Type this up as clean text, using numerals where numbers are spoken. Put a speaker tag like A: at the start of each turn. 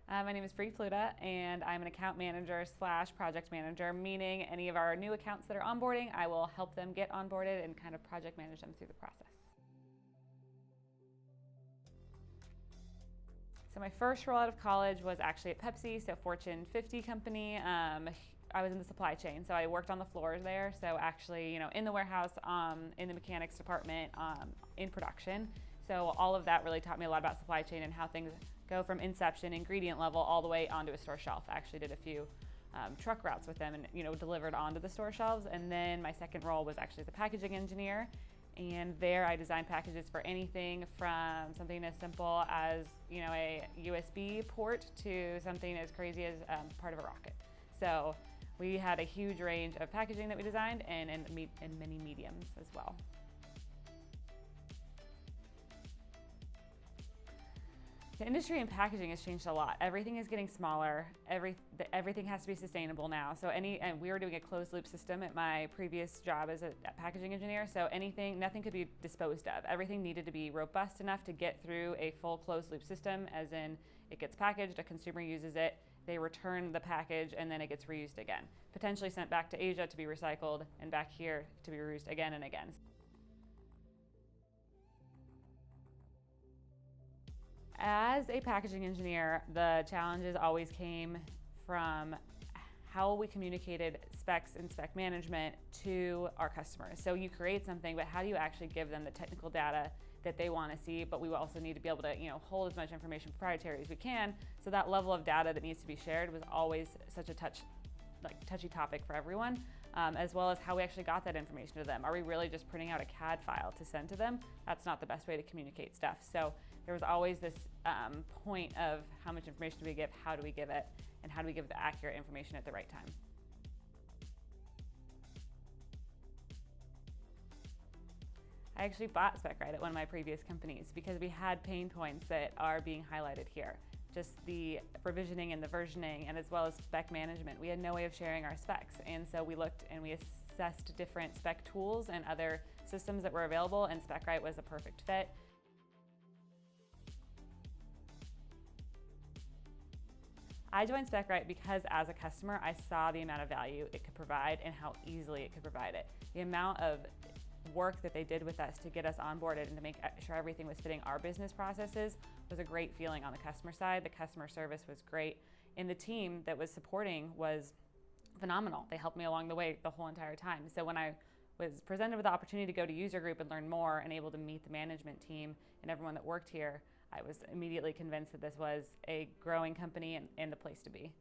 A: My name is Pluta, and I'm an account manager slash project manager, meaning any of our new accounts that are onboarding, I will help them get onboarded and kind of project manage them through the process. So my first role out of college was actually at Pepsi, so Fortune 50 company. I was in the supply chain, so I worked on the floors there. So actually, in the warehouse, in the mechanics department, in production. So all of that really taught me a lot about supply chain and how things go from inception, ingredient level, all the way onto a store shelf. I actually did a few truck routes with them and delivered onto the store shelves. And then my second role was actually as a packaging engineer. And there I designed packages for anything from something as simple as a USB port to something as crazy as part of a rocket. So we had a huge range of packaging that we designed and many mediums as well. The industry in packaging has changed a lot. Everything is getting smaller. Everything has to be sustainable now. So and we were doing a closed loop system at my previous job as a packaging engineer. So nothing could be disposed of. Everything needed to be robust enough to get through a full closed loop system, as in it gets packaged, a consumer uses it, they return the package, and then it gets reused again. Potentially sent back to Asia to be recycled, and back here to be reused again and again. As a packaging engineer, the challenges always came from how we communicated specs and spec management to our customers. So you create something, but how do you actually give them the technical data that they want to see? But we also need to be able to hold as much information proprietary as we can. So that level of data that needs to be shared was always such a touchy topic for everyone, as well as how we actually got that information to them. Are we really just printing out a CAD file to send to them? That's not the best way to communicate stuff. So there was always this point of how much information do we give, how do we give it, and how do we give the accurate information at the right time. I actually bought SpecRight at one of my previous companies because we had pain points that are being highlighted here. Just the provisioning and the versioning, and as well as spec management. We had no way of sharing our specs, and so we looked and we assessed different spec tools and other systems that were available, and SpecRight was a perfect fit. I joined SpecRight because as a customer, I saw the amount of value it could provide and how easily it could provide it. The amount of work that they did with us to get us onboarded and to make sure everything was fitting our business processes was a great feeling on the customer side. The customer service was great, and the team that was supporting was phenomenal. They helped me along the way the whole entire time. So when I was presented with the opportunity to go to user group and learn more and able to meet the management team and everyone that worked here, I was immediately convinced that this was a growing company and the place to be.